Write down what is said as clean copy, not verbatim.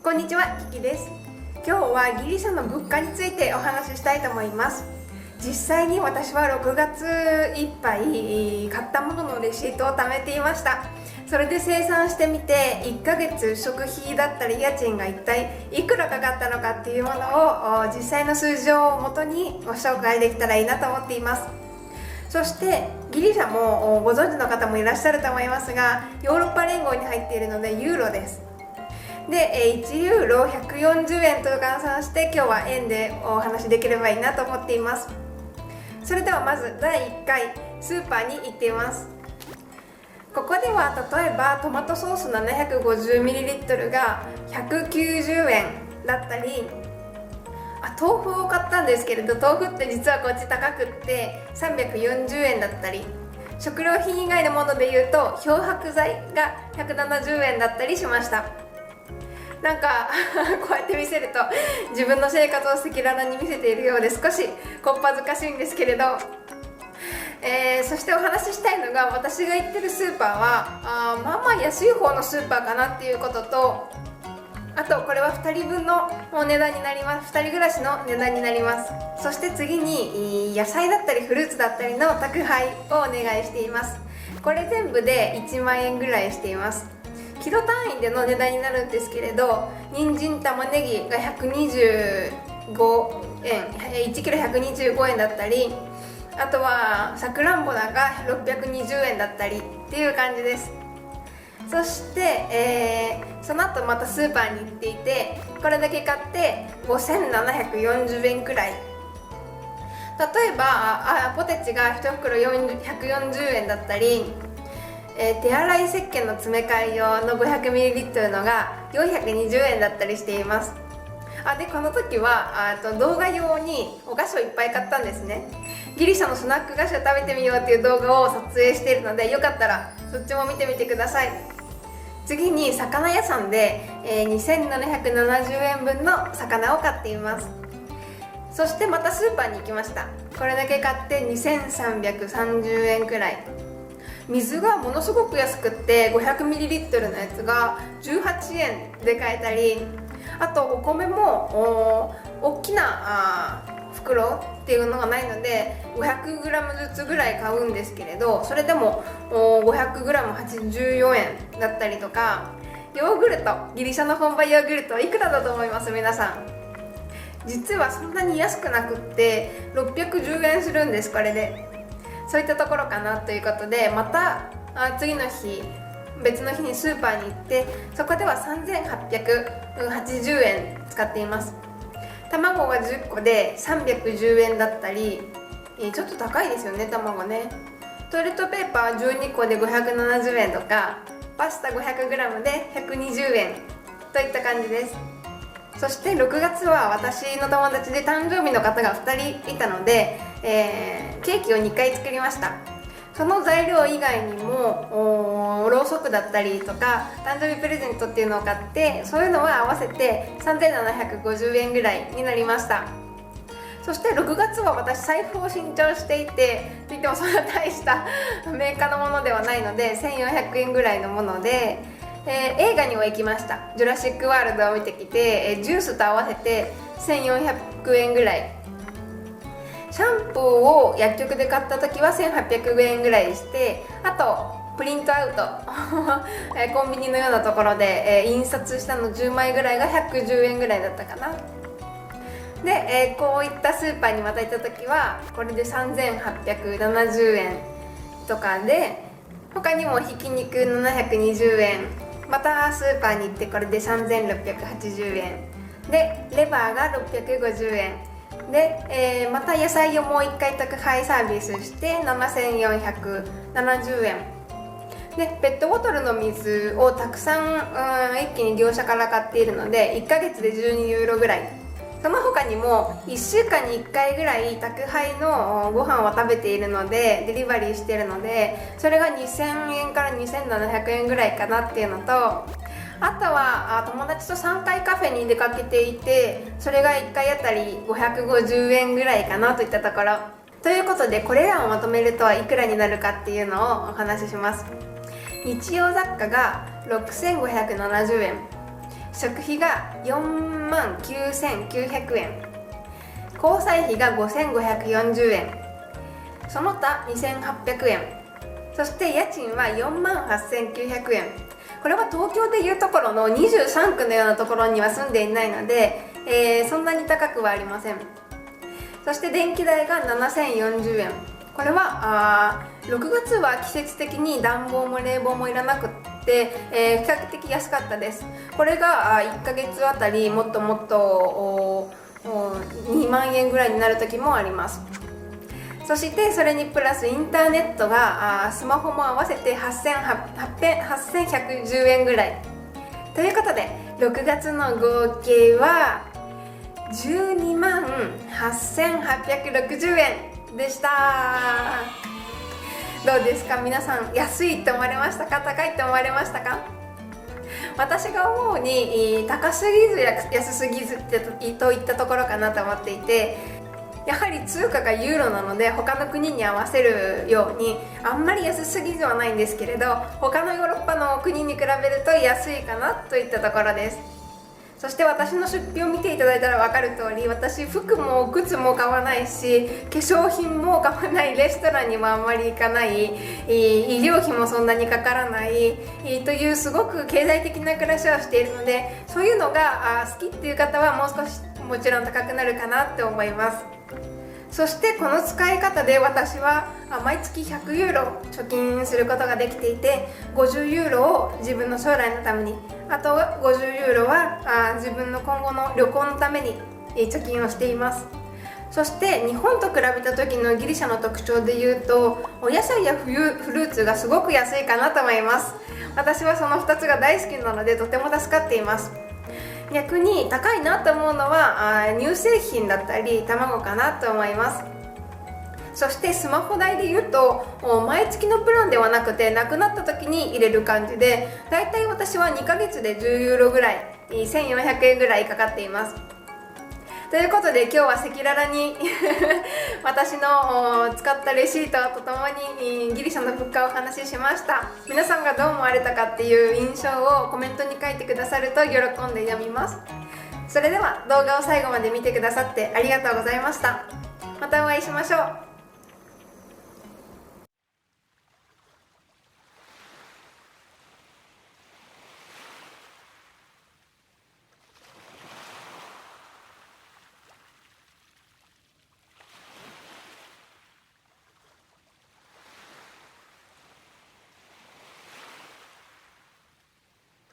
こんにちは、キキです。今日はギリシャの物価についてお話ししたいと思います。実際に私は6月いっぱい買ったもののレシートを貯めていました。それで計算してみて1ヶ月食費だったり家賃が一体いくらかかったのかっていうものを実際の数字をもとにご紹介できたらいいなと思っています。そしてギリシャもご存知の方もいらっしゃると思いますが、ヨーロッパ連合に入っているのでユーロです。で、1ユーロ140円と換算して今日は円でお話しできればいいなと思っています。それではまず第1回スーパーに行っています。ここでは例えばトマトソース 750ml が190円だったり、豆腐を買ったんですけれど、豆腐って実はこっち高くって340円だったり、食料品以外のものでいうと漂白剤が170円だったりしました。なんかこうやって見せると自分の生活を赤裸々に見せているようで少しこっぱずかしいんですけれど、そしてお話ししたいのが、私が行ってるスーパーはまあまあ安い方のスーパーかなっていうことと、あとこれは2人分の値段になります。2人暮らしの値段になります。そして次に野菜だったりフルーツだったりの宅配をお願いしています。これ全部で1万円ぐらいしています。キロ単位での値段になるんですけれど、人参玉ねぎが125円、1キロ125円だったり、あとはさくらんぼが620円だったりっていう感じです。そして、その後またスーパーに行っていて、これだけ買って5740円くらい。例えばポテチが1袋140円だったり、手洗い石鹸の詰め替え用の 500ml のが420円だったりしています。でこの時は動画用にお菓子をいっぱい買ったんですね。ギリシャのスナック菓子を食べてみようっていう動画を撮影しているので、よかったらそっちも見てみてください。次に魚屋さんで、2770円分の魚を買っています。そしてまたスーパーに行きました。これだけ買って2330円くらい。水がものすごく安くって 500ml のやつが18円で買えたり、あとお米も大きな袋っていうのがないので 500g ずつぐらい買うんですけれど、それでも 500g84 円だったりとか、ヨーグルト、ギリシャの本場ヨーグルトいくらだと思います？皆さん。実はそんなに安くなくって610円するんです。これでそういったところかなということで、また次の日別の日にスーパーに行って、そこでは3880円使っています。卵が10個で310円だったり、ちょっと高いですよね、卵ね。トイレットペーパー12個で570円とか、パスタ 500g で120円といった感じです。そして6月は私の友達で誕生日の方が2人いたので、ケーキを2回作りました。その材料以外にもろうそくだったりとか誕生日プレゼントっていうのを買って、そういうのは合わせて3750円ぐらいになりました。そして6月は私財布を新調していて、といってもそんな大したメーカーのものではないので1400円ぐらいのもので、映画には行きました。ジュラシックワールドを見てきて、ジュースと合わせて1400円ぐらい。シャンプーを薬局で買った時は1800円ぐらいして、あとプリントアウトコンビニのようなところで、印刷したの10枚ぐらいが110円ぐらいだったかな。で、こういったスーパーにまた行った時はこれで3870円とかで、他にもひき肉720円、またスーパーに行ってこれで3680円で、レバーが650円で、また野菜をもう1回宅配サービスして7470円で、ペットボトルの水をたくさん一気に業者から買っているので1ヶ月で12ユーロぐらい。その他にも1週間に1回ぐらい宅配のご飯を食べているので、デリバリーしているので、それが2000円から2700円ぐらいかなっていうのと、あとは友達と3回カフェに出かけていて、それが1回あたり550円ぐらいかなといったところ。ということで、これらをまとめるといくらになるかっていうのをお話しします。日用雑貨が6570円、食費が49,900円、交際費が5540円、その他2800円、そして家賃は48,900円。これは東京でいうところの23区のようなところには住んでいないので、そんなに高くはありません。そして電気代が7,040円。これは6月は季節的に暖房も冷房もいらなくって、比較的安かったです。これが1ヶ月あたりもっともっと2万円ぐらいになる時もあります。そしてそれにプラスインターネットがスマホも合わせて8,110円ぐらいということで、6月の合計は12万8,860円でした。どうですか皆さん、安いって思われましたか、高いって思われましたか？私が思うに高すぎず安すぎずといったところかなと思っていて、やはり通貨がユーロなので他の国に合わせるようにあんまり安すぎずはないんですけれど、他のヨーロッパの国に比べると安いかなといったところです。そして私の出費を見ていただいたら分かる通り、私服も靴も買わないし、化粧品も買わない、レストランにもあんまり行かない、医療費もそんなにかからないというすごく経済的な暮らしをしているので、そういうのが好きっていう方はもう少しもちろん高くなるかなって思います。そしてこの使い方で私は毎月100ユーロ貯金することができていて、50ユーロを自分の将来のために、あと50ユーロは自分の今後の旅行のために貯金をしています。そして日本と比べた時のギリシャの特徴でいうと、お野菜やフルーツがすごく安いかなと思います。私はその2つが大好きなのでとても助かっています。逆に高いなと思うのは乳製品だったり卵かなと思います。そしてスマホ代でいうと毎月のプランではなくて、なくなった時に入れる感じで、だいたい私は2ヶ月で10ユーロぐらい、1400円ぐらいかかっています。ということで今日は赤裸々に私の使ったレシートとともにギリシャの物価をお話ししました。皆さんがどう思われたかっていう印象をコメントに書いてくださると喜んで読みます。それでは動画を最後まで見てくださってありがとうございました。またお会いしましょう。